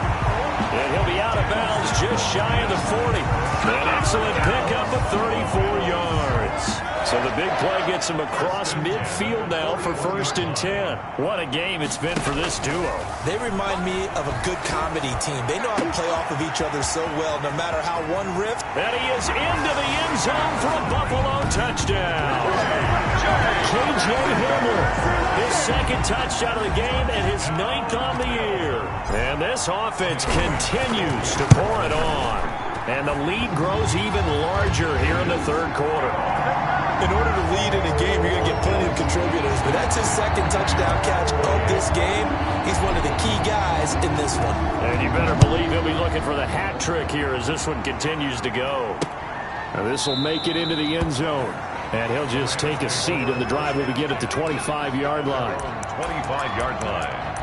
And he'll be out of bounds just shy of the 40. An excellent pickup of 34 yards. So the big play gets him across midfield now for 1st and 10. What a game it's been for this duo. They remind me of a good comedy team. They know how to play off of each other so well, no matter how one rift. And he is into the end zone for a Buffalo touchdown. KJ Hamler, his 2nd touchdown of the game and his 9th on the year. And this offense continues to pour it on. And the lead grows even larger here in the 3rd quarter. In order to lead in a game, you're going to get plenty of contributors. But that's his 2nd touchdown catch of this game. He's one of the key guys in this one. And you better believe he'll be looking for the hat trick here as this one continues to go. Now this will make it into the end zone. And he'll just take a seat, and the drive will begin at the 25-yard line. 25-yard line.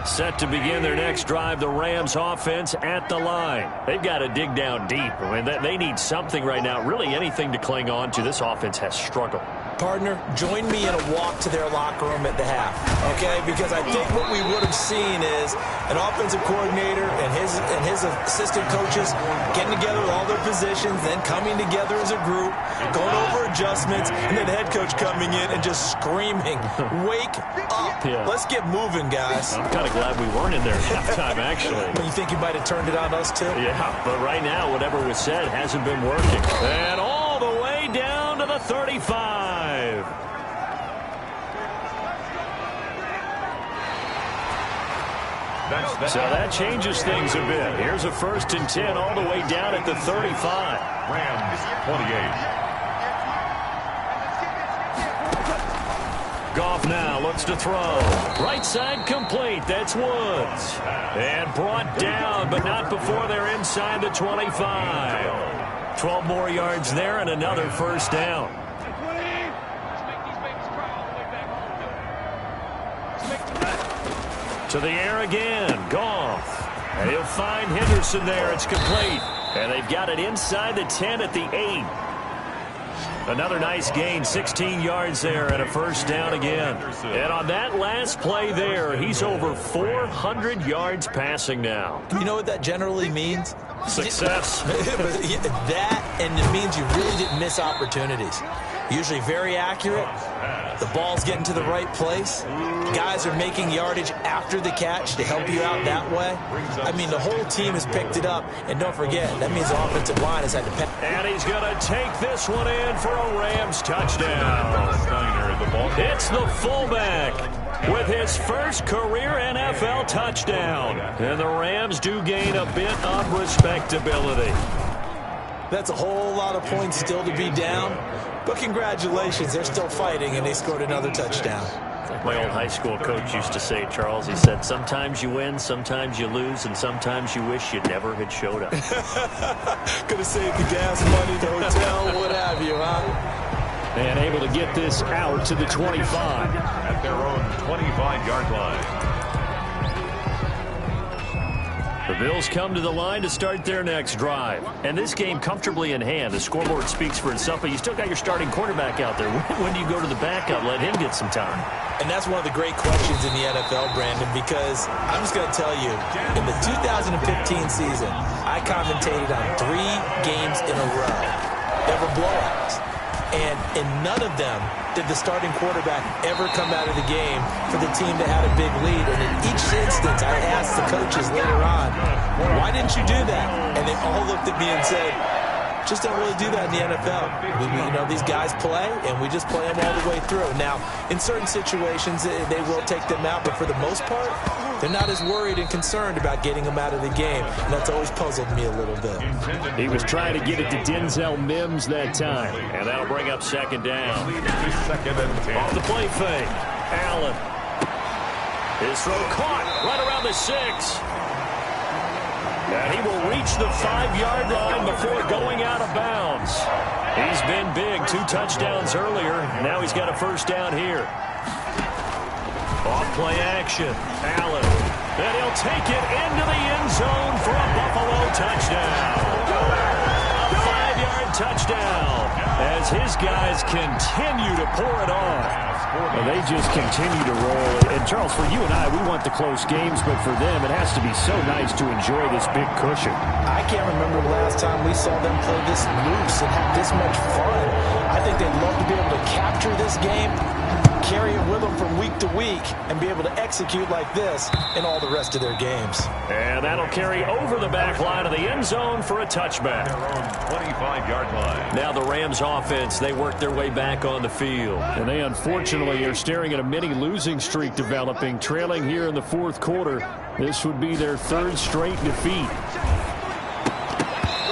Set to begin their next drive, the Rams offense at the line. They've got to dig down deep. I mean, they need something right now, really anything to cling on to. This offense has struggled. Partner, join me in a walk to their locker room at the half, okay? Because I think what we would have seen is an offensive coordinator and his assistant coaches getting together with all their positions, then coming together as a group, going over adjustments, and then the head coach coming in and just screaming, "Wake up. Yeah. Let's get moving, guys." I'm kind of glad we weren't in there at halftime, actually. You think you might have turned it on us, too? Yeah, but right now, whatever was said hasn't been working. And all the way down to the 35. So that changes things a bit. Here's a 1st and 10 all the way down at the 35. Rams 28. Goff now looks to throw. Right side complete. That's Woods. And brought down, but not before they're inside the 25. 12 more yards there and another 1st down. To the air again. Goff. And he'll find Henderson there. It's complete. And they've got it inside the 10 at the 8. Another nice gain, 16 yards there and a 1st down again. And on that last play there, he's over 400 yards passing now. You know what that generally means? Success. That, and it means you really didn't miss opportunities. Usually very accurate. The ball's getting to the right place. Guys are making yardage after the catch to help you out that way. I mean, the whole team has picked it up. And don't forget, that means the offensive line has had to pass. And he's going to take this one in for a Rams touchdown. Steiner, the It's the fullback with his first career NFL touchdown. And the Rams do gain a bit of respectability. That's a whole lot of points still to be down. But congratulations, they're still fighting, and they scored another touchdown. My old high school coach used to say, Charles, he said, sometimes you win, sometimes you lose, and sometimes you wish you never had showed up. Could have saved the gas money, the hotel, what have you, huh? And able to get this out to the 25. At their own 25-yard line. The Bills come to the line to start their next drive. And this game comfortably in hand. The scoreboard speaks for itself, but you still got your starting quarterback out there. When do you go to the backup? Let him get some time. And that's one of the great questions in the NFL, Brandon, because I'm just going to tell you, in the 2015 season, I commentated on 3 games in a row that were blowouts. And in none of them did the starting quarterback ever come out of the game for the team that had a big lead. And in each instance, I asked the coaches later on, why didn't you do that? And they all looked at me and said, just don't really do that in the NFL. These guys play, and we just play them all the way through. Now, in certain situations, they will take them out, but for the most part, they're not as worried and concerned about getting them out of the game, and that's always puzzled me a little bit. He was trying to get it to Denzel Mims that time. And that'll bring up second down. Second and 10. Off the play fake. Allen. His throw caught right around the 6. And he will reach the 5-yard line before going out of bounds. He's been big. 2 touchdowns earlier. Now he's got a first down here. Off play action. Allen. And he'll take it into the end zone for a Buffalo touchdown. 5-yard touchdown as his guys continue to pour it on. Well, they just continue to roll. And, Charles, for you and I, we want the close games, but for them, it has to be so nice to enjoy this big cushion. I can't remember the last time we saw them play this loose and have this much fun. I think they'd love to be able to capture this game, carry it with them from week to week, and be able to execute like this in all the rest of their games. And that'll carry over the back line of the end zone for a touchback. Their own 25-yard line. Now the Rams offense, they work their way back on the field. And they unfortunately are staring at a mini losing streak developing, trailing here in the 4th quarter. This would be their 3rd straight defeat.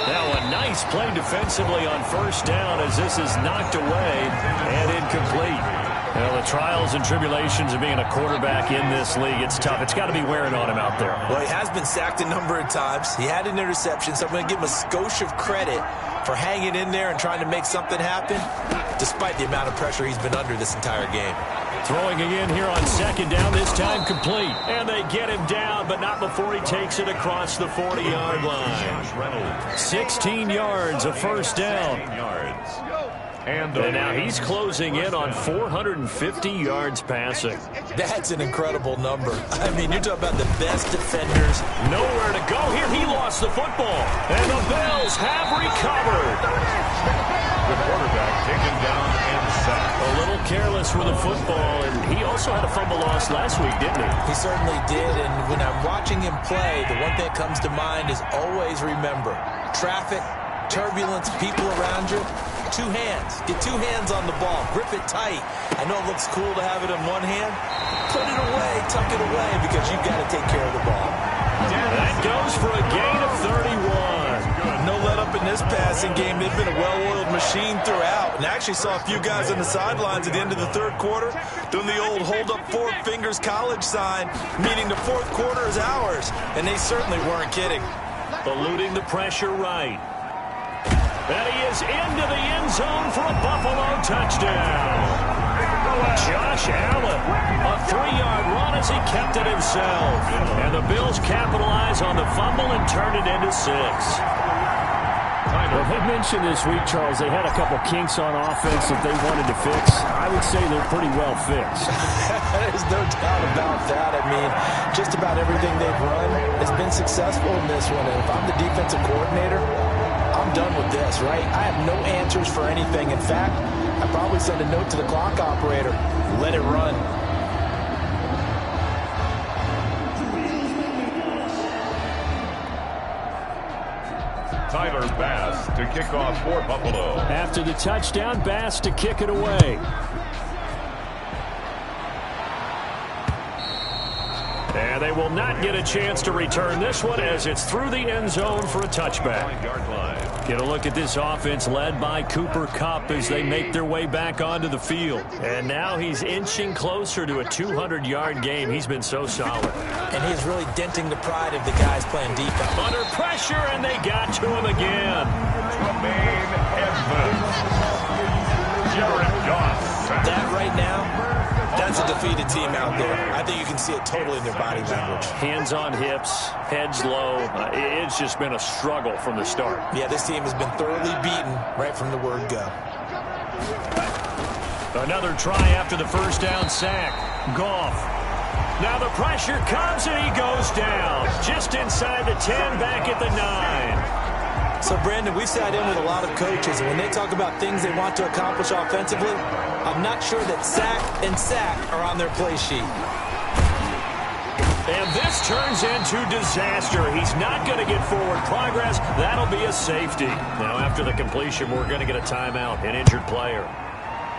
Now a nice play defensively on first down as this is knocked away and incomplete. Well, the trials and tribulations of being a quarterback in this league, it's tough. It's got to be wearing on him out there. Well, he has been sacked a number of times. He had an interception, so I'm going to give him a skosh of credit for hanging in there and trying to make something happen, despite the amount of pressure he's been under this entire game. Throwing again here on second down, this time complete. And they get him down, but not before he takes it across the 40-yard line. 16 yards, a first down. And now he's closing in on 450 yards passing. That's an incredible number. I mean, you're talking about the best defenders. Nowhere to go here. He lost the football. And the Bills have recovered. The quarterback taken down and sacked. A little careless with the football, and he also had a fumble loss last week, didn't he? He certainly did, and when I'm watching him play, the one thing that comes to mind is always remember, traffic, turbulence, people around you, 2 hands. Get 2 hands on the ball. Grip it tight. I know it looks cool to have it in one hand. Put it away, tuck it away, because you've got to take care of the ball. That goes for a gain of 31. No let up in this passing game. They've been a well-oiled machine throughout. And I actually saw a few guys on the sidelines at the end of the 3rd quarter doing the old hold up 4 fingers college sign, meaning the 4th quarter is ours. And they certainly weren't kidding. Eluding the pressure right. And he is into the end zone for a Buffalo touchdown. Josh Allen, a 3-yard run as he kept it himself. And the Bills capitalize on the fumble and turn it into 6. Well, they mentioned this week, Charles, they had a couple kinks on offense that they wanted to fix. I would say they're pretty well fixed. There's no doubt about that. I mean, just about everything they've run has been successful in this one. And if I'm the defensive coordinator, I'm done with this, right? I have no answers for anything. In fact, I'd probably send a note to the clock operator. Let it run. Tyler Bass to kick off for Buffalo. After the touchdown, Bass to kick it away. And they will not get a chance to return this one as it's through the end zone for a touchback. Get a look at this offense led by Cooper Kupp as they make their way back onto the field. And now he's inching closer to a 200-yard game. He's been so solid. And he's really denting the pride of the guys playing defense. Under pressure, and they got to him again. Tremaine Edmonds. Jared Goff. That right now, that's a defeated team out there. I think you can see it totally in their body language. Hands on hips, heads low. It's just been a struggle from the start. Yeah, this team has been thoroughly beaten right from the word go. Another try after the first down sack. Goff. Now the pressure comes and he goes down. Just inside the 10, back at the 9. So, Brandon, we've sat in with a lot of coaches, and when they talk about things they want to accomplish offensively, I'm not sure that sack and sack are on their play sheet. And this turns into disaster. He's not going to get forward progress. That'll be a safety. Now, after the completion, we're going to get a timeout, an injured player.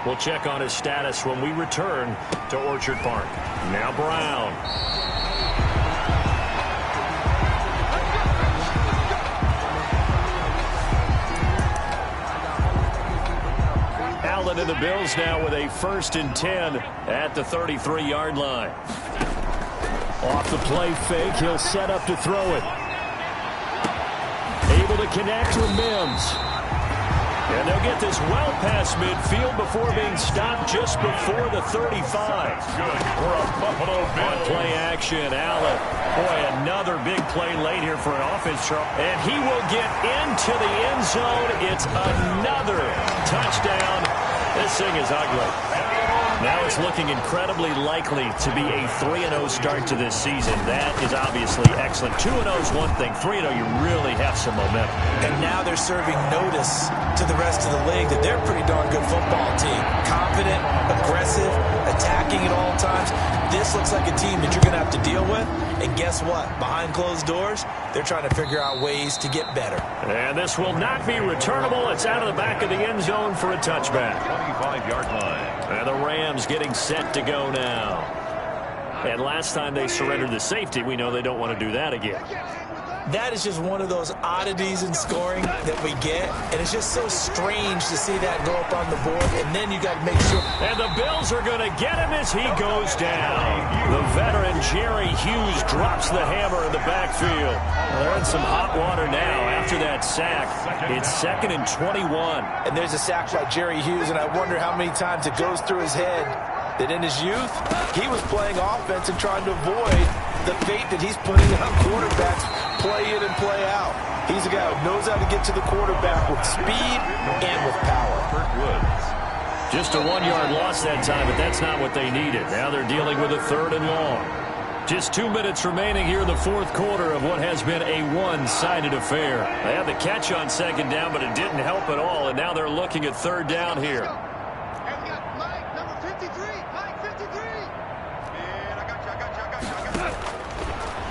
We'll check on his status when we return to Orchard Park. Now Brown. Allen and the Bills now with a 1st and 10 at the 33-yard line. Off the play fake, he'll set up to throw it. Able to connect with Mims. And they'll get this well past midfield before being stopped just before the 35. Good for a Buffalo Bill. On play action, Allen. Boy, another big play late here for an offense, Charles. And he will get into the end zone. It's another touchdown. This thing is ugly. Now it's looking incredibly likely to be a 3-0 start to this season. That is obviously excellent. 2-0 is one thing. 3-0, you really have some momentum. And now they're serving notice to the rest of the league that they're a pretty darn good football team. Confident, aggressive, attacking at all times. This looks like a team that you're going to have to deal with. And guess what? Behind closed doors, they're trying to figure out ways to get better. And this will not be returnable. It's out of the back of the end zone for a touchback. 25-yard line. And the Rams getting set to go now. And last time they surrendered the safety, we know they don't want to do that again. That is just one of those oddities in scoring that we get. And it's just so strange to see that go up on the board. And then you got to make sure. And the Bills are going to get him as he goes down. The veteran Jerry Hughes drops the hammer in the backfield. They're in some hot water now after that sack. It's 2nd and 21. And there's a sack by Jerry Hughes, and I wonder how many times it goes through his head that in his youth, he was playing offense and trying to avoid the fate that he's putting on quarterbacks play in and play out. He's a guy who knows how to get to the quarterback with speed and with power. Just a 1-yard loss that time, but that's not what they needed. Now they're dealing with a 3rd and long. Just 2 minutes remaining here in the 4th quarter of what has been a one-sided affair. They had the catch on 2nd down, but it didn't help at all, and now they're looking at 3rd down here. And we got Mike, number 53. Mike, 53. And I got you.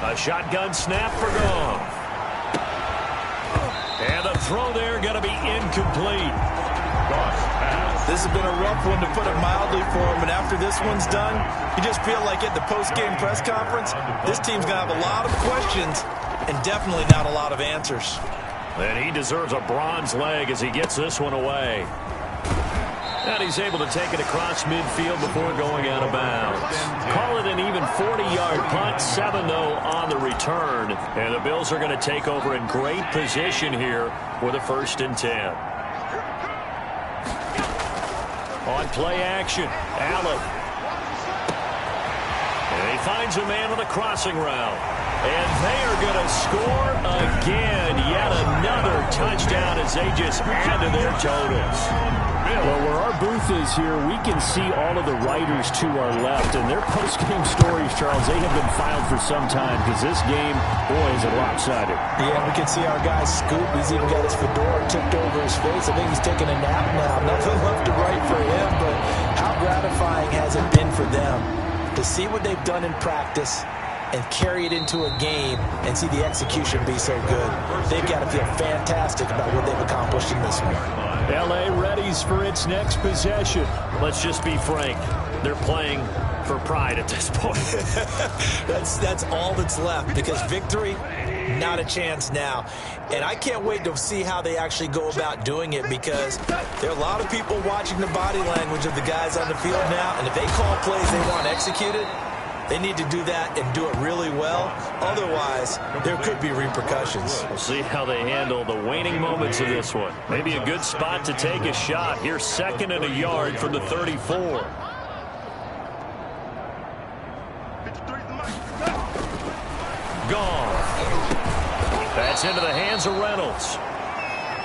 A shotgun snap for Goff. And the throw there going to be incomplete. This has been a rough one, to put it mildly, for him. And after this one's done, you just feel like at the post-game press conference, this team's going to have a lot of questions and definitely not a lot of answers. And he deserves a bronze leg as he gets this one away. And he's able to take it across midfield before going out of bounds. Call it an even 40-yard punt, 7-0 on the return. And the Bills are going to take over in great position here with a 1st and 10. On play action, Allen. And he finds a man on the crossing route. And they are going to score again. Yet another touchdown as they just add to their totals. Well, where our booth is here, we can see all of the writers to our left. And their post-game stories, Charles, they have been filed for some time because this game, boy, is it lopsided. Yeah, we can see our guy Scoop. He's even got his fedora tipped over his face. I think he's taking a nap now. Nothing left to write for him, but how gratifying has it been for them to see what they've done in practice and carry it into a game and see the execution be so good. They've got to feel fantastic about what they've accomplished in this one. L.A. readies for its next possession. Let's just be frank. They're playing for pride at this point. That's all that's left, because victory, not a chance now. And I can't wait to see how they actually go about doing it, because there are a lot of people watching the body language of the guys on the field now, and if they call plays they want executed, they need to do that and do it really well. Otherwise, there could be repercussions. We'll see how they handle the waning moments of this one. Maybe a good spot to take a shot. Here's 2nd and a yard from the 34. Gone. That's into the hands of Reynolds.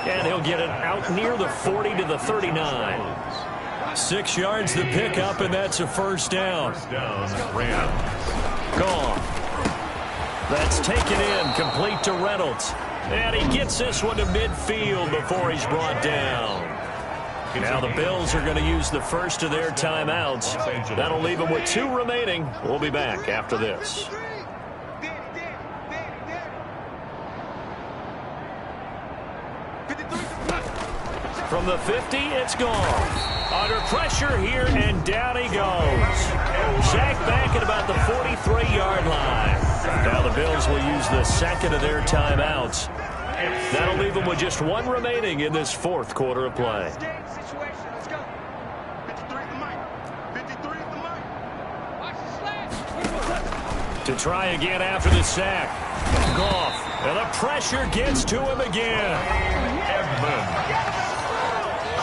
And he'll get it out near the 40 to the 39. 6 yards the pickup, and that's a first down. First down, Rams. Gone. That's taken in, complete to Reynolds. And he gets this one to midfield before he's brought down. Now the Bills are going to use the first of their timeouts. That'll leave them with 2 remaining. We'll be back after this. From the 50, it's gone. Under pressure here, and down he goes. Sacked back at about the 43-yard line. Now the Bills will use the 2nd of their timeouts. That'll leave them with just 1 remaining in this 4th quarter of play. To try again after the sack. Goff. And the pressure gets to him again. Edmonds.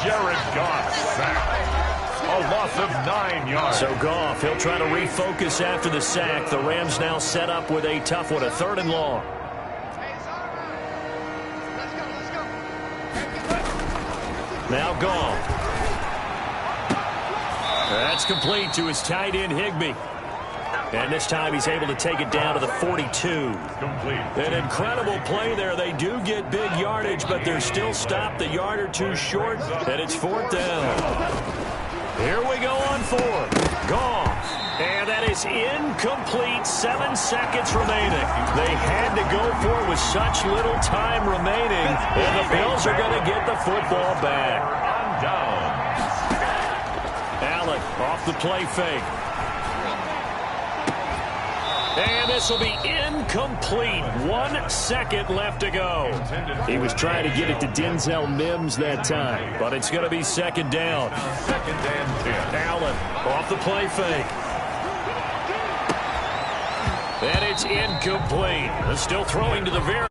Jared Goff sacked. A loss of 9 yards. So Goff, he'll try to refocus after the sack. The Rams now set up with a tough one, a 3rd and long. Now Goff. That's complete to his tight end, Higbee. And this time he's able to take it down to the 42. Complete. An incredible play there. They do get big yardage, but they're still stopped a yard or 2 short, and it's 4th down. Here we go on 4th. Goff. And that is incomplete. 7 seconds remaining. They had to go for it with such little time remaining, and the Bills are going to get the football back. On down. Allen off the play fake. And this will be incomplete. 1 second left to go. He was trying to get it to Denzel Mims that time, but it's going to be 2nd down. 2nd and 10. Allen off the play fake. And it's incomplete. Still throwing to the very